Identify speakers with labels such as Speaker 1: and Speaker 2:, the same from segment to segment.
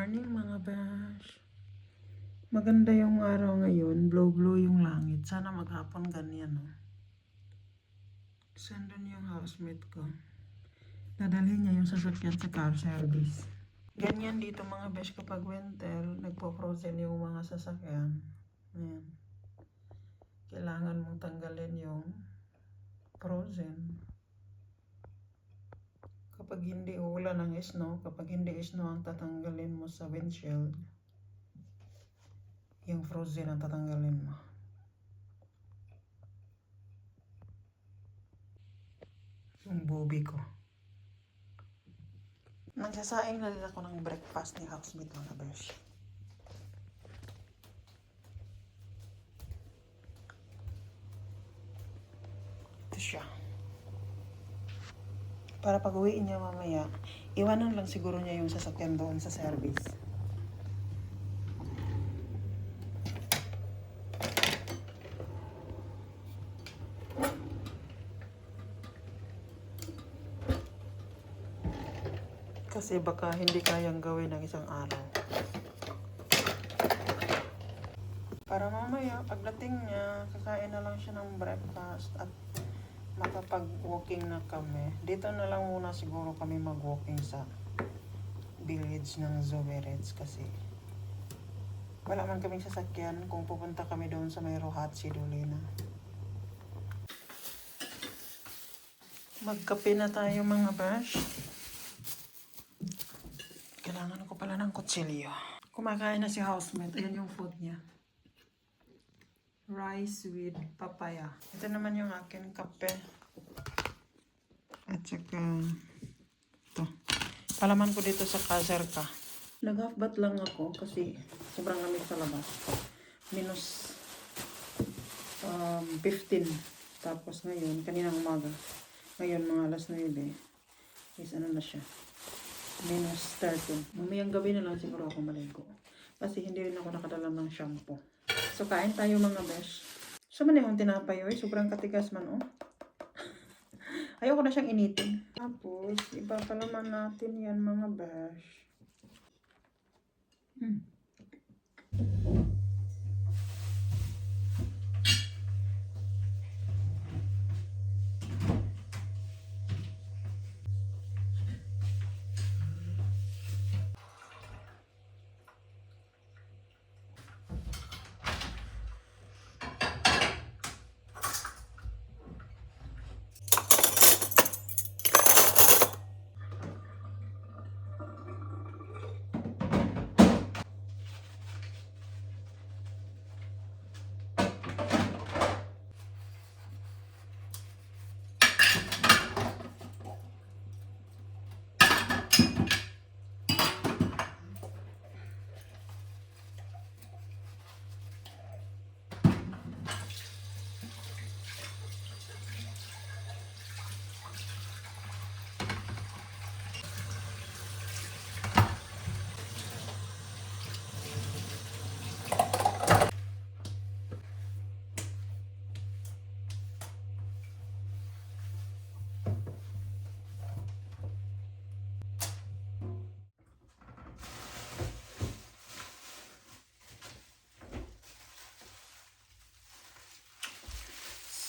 Speaker 1: morning mga bash. Maganda yung araw ngayon. Blow yung langit. Sana maghapon ganyan, no? Sandun yung housemate ko. Dadalhin niya yung sasakyan sa car service. Ganyan dito mga bash kapag winter, nagpo-frozen yung mga sasakyan. Ayan. Kailangan mong tanggalin yung frozen. Kapag hindi uulan ng snow, kapag hindi snow ang tatanggalin mo sa windshield, yung frozen ang tatanggalin mo. Yung bubi ko. Nagsasaing na rin ako ng breakfast ni housemate mga besh. Ito siya. Para pag uwiin niya mamaya, iwanan lang siguro niya yung sasakyan doon sa service. Kasi baka hindi kayang gawin ng isang araw. Para mamaya, pagdating niya, kakain na lang siya ng breakfast at makapag-walking na kami. Dito na lang muna siguro kami mag-walking sa village ng Zomerets kasi wala man kaming sasakyan kung pupunta kami doon sa may Rohatsi Dolina. Magkape na tayo mga bash. Kailangan ko pala ng kutsilyo. Kumakain na si housemate. Ayan yung food niya. Rice with papaya. Ito naman yung akin kape. At saka ito. Palaman ko dito sa Kazerka. Nag-half bath lang ako kasi sobrang lamig sa labas. Minus 15. Tapos ngayon, kaninang umaga. Ngayon mga alas 9. Is ano na siya. Minus 13. Mamayang gabi na lang siguro ako maligo. Kasi hindi rin ako nakadala ng shampoo. So, kain tayo mga besh. So, manihong tinapay, oy. Sobrang katigas man, oh. Ayoko na siyang initin. Tapos, ipapalaman natin yan mga besh.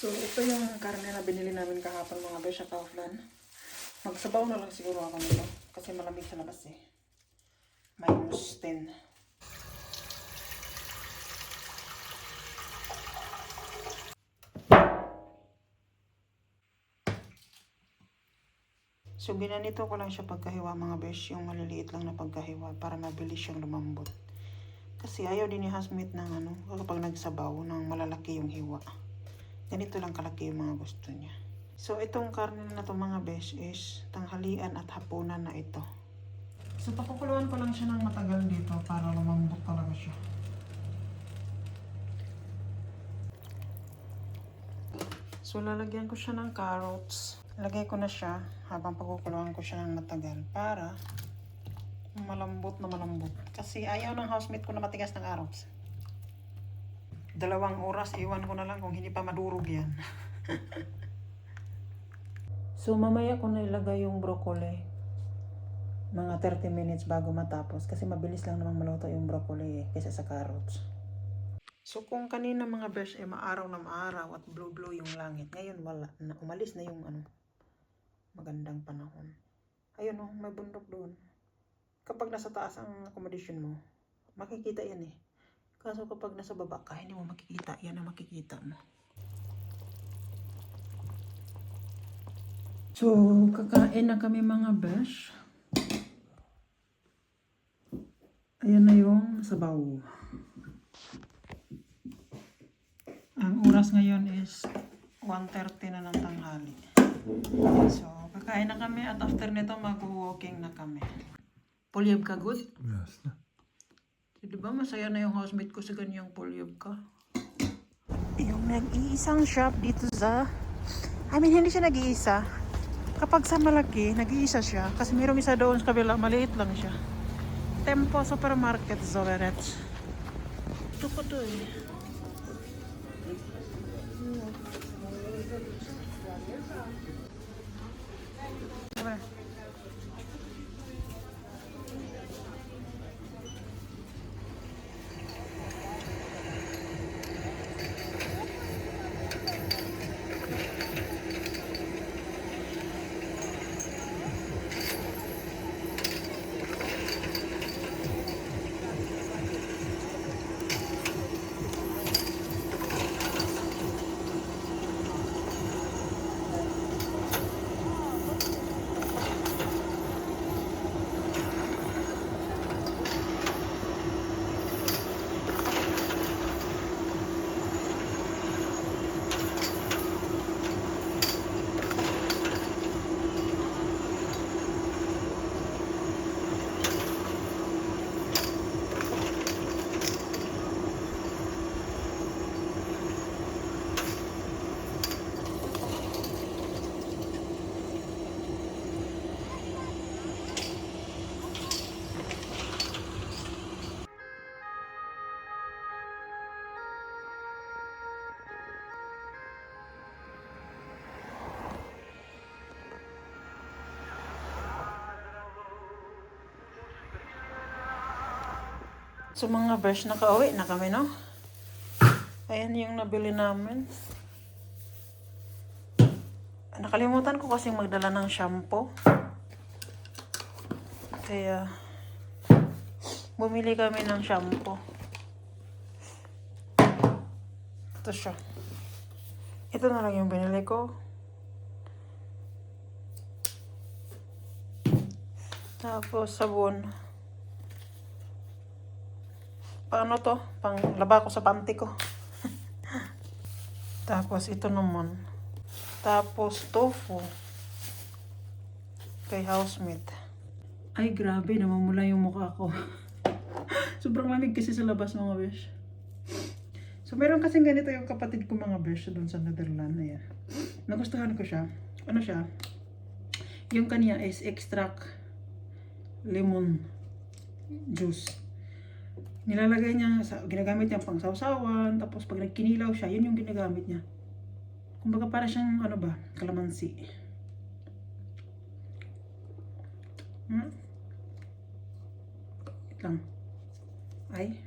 Speaker 1: So, ito yung karne na binili namin kahapon mga besh sa Kaufland. Magsabaw na lang siguro ako nito. Kasi malamig sa labas eh. Minus 10. So, ginanito ko lang siya pagkahiwa mga besh. Yung maliliit lang na pagkahiwa para mabilis siyang lumambot. Kasi ayaw din ni housemate ng kapag nagsabaw ng malalaki yung hiwa. Ganito lang kalaki yung mga gusto niya. So, itong karne na ito mga besh is tanghalian at hapunan na ito. So, pakukuluan ko lang siya ng matagal dito para lumambot talaga siya. So, lalagyan ko siya ng carrots. Lagay ko na siya habang pakukuluan ko siya ng matagal para malambot na malambot. Kasi ayaw ng housemate ko na matigas ng carrots. 2 oras, iwan ko na lang kung hindi pa madurog yan. So, mamaya ko na ilagay yung broccoli. mga 30 minutes bago matapos kasi mabilis lang namang maluto yung broccoli kaysa sa carrots. So kung kanina mga besh maaraw na maaraw at blue yung langit, ngayon wala na, umalis na yung magandang panahon. Ayun may bundok doon. Kapag nasa taas ang accommodation mo, makikita yan eh. Kaso kapag nasa baba ka, hindi mo makikita. Yan ang makikita mo. So, kakain na kami mga besh. Ayan na yung sabaw. Ang oras ngayon is 1:30 na ng tanghali. So, kakain na kami at after nito mag-walking na kami. Pulyab ka, good?
Speaker 2: Yes.
Speaker 1: So, diba masaya na yung housemate ko sa ganyang pulyab ka? Yung nag-iisang shop dito sa... hindi siya nag-iisa. Kapag sa malaki, nag-iisa siya. Kasi mayroong isa doon sa kabila, maliit lang siya. Tempo Supermarket Zoverets. Ito ko to eh. So mga besh, nakauwi na kami, no? Ayan yung nabili namin. Nakalimutan ko kasing magdala ng shampoo. Kaya, bumili kami ng shampoo. Ito siya. Ito na lang yung binili ko. Tapos sabon. Paano to? Pang laba ko sa panty ko. Tapos ito naman. Tapos tofu. Kay housemate. Ay grabe, namamula yung mukha ko. Sobrang lamig kasi sa labas mga besh. So meron kasing ganito yung kapatid ko mga besh doon sa Netherlands. Ayan. Nagustuhan ko siya. Ano siya? Yung kanya is extract lemon juice. Nilalagay niya, ginagamit niya pang sawsawan, tapos pag nagkinilaw siya, yun yung ginagamit niya. Kumbaga para siyang, kalamansi. Wait lang. Ay,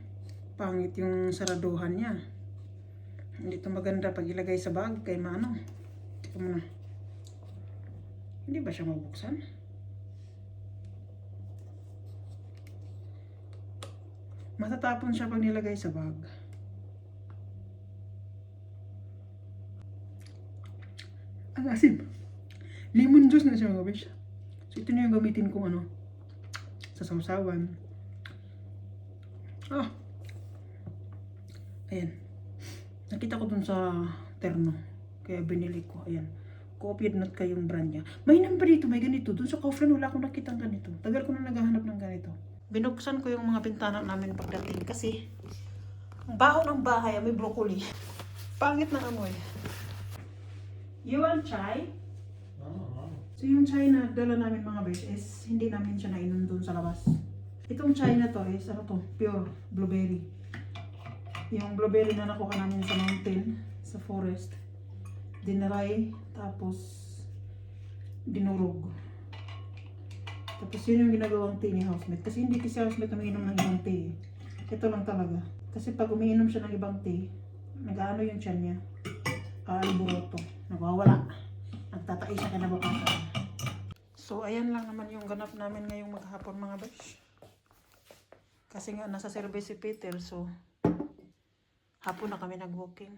Speaker 1: pangit yung saraduhan niya. Hindi ito maganda pag ilagay sa bag, kay mano. Tika muna. Hindi ba siya mabuksan? Matatapon siya pag nilagay sa bag. Ang asim. Lemon juice na siya mga besh. So ito na yung gamitin kong sa sawsawan. Ayan. Nakita ko dun sa terno. Kaya binili ko. Ayan. Copied not kayong brand niya. May number dito, may ganito. Dun sa Kaufland wala akong nakitang ganito. Tagal ko na naghahanap ng ganito. Binuksan ko yung mga bintana namin pagdating kasi ang baho ng bahay, may broccoli. Pangit na amoy. You want chai? So yung chai na dala namin mga besh is hindi namin siya nainom doon sa labas. Itong chai na to is pure blueberry. Yung blueberry na nakuha namin sa mountain, sa forest. Dinaray, tapos dinurog. Tapos yun yung ginagawang tea ni housemate. Kasi hindi kasi housemate umiinom ng ibang tea. Ito lang talaga. Kasi pag umiinom siya ng ibang tea, nag-ano yung tiyan niya. Alburoto. Nagwawala. Nagtatai siya kinabukasan. So, ayan lang naman yung ganap namin ngayong maghapon mga besh. Kasi nga nasa service si Peter, so hapon na kami nag-walking.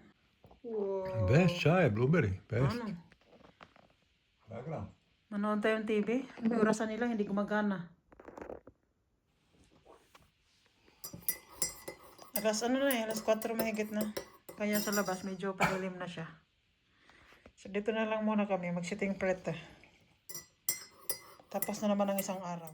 Speaker 1: Wow.
Speaker 2: Best chai, blueberry. Best.
Speaker 1: Ano?
Speaker 2: Background.
Speaker 1: Manood tayong TV. May orasan nila, hindi gumagana. Alas 4 mahigit na. Kaya sa labas, medyo palilim na siya. So, dito na lang muna kami, mag-sitting preta. Tapos na naman ang isang araw.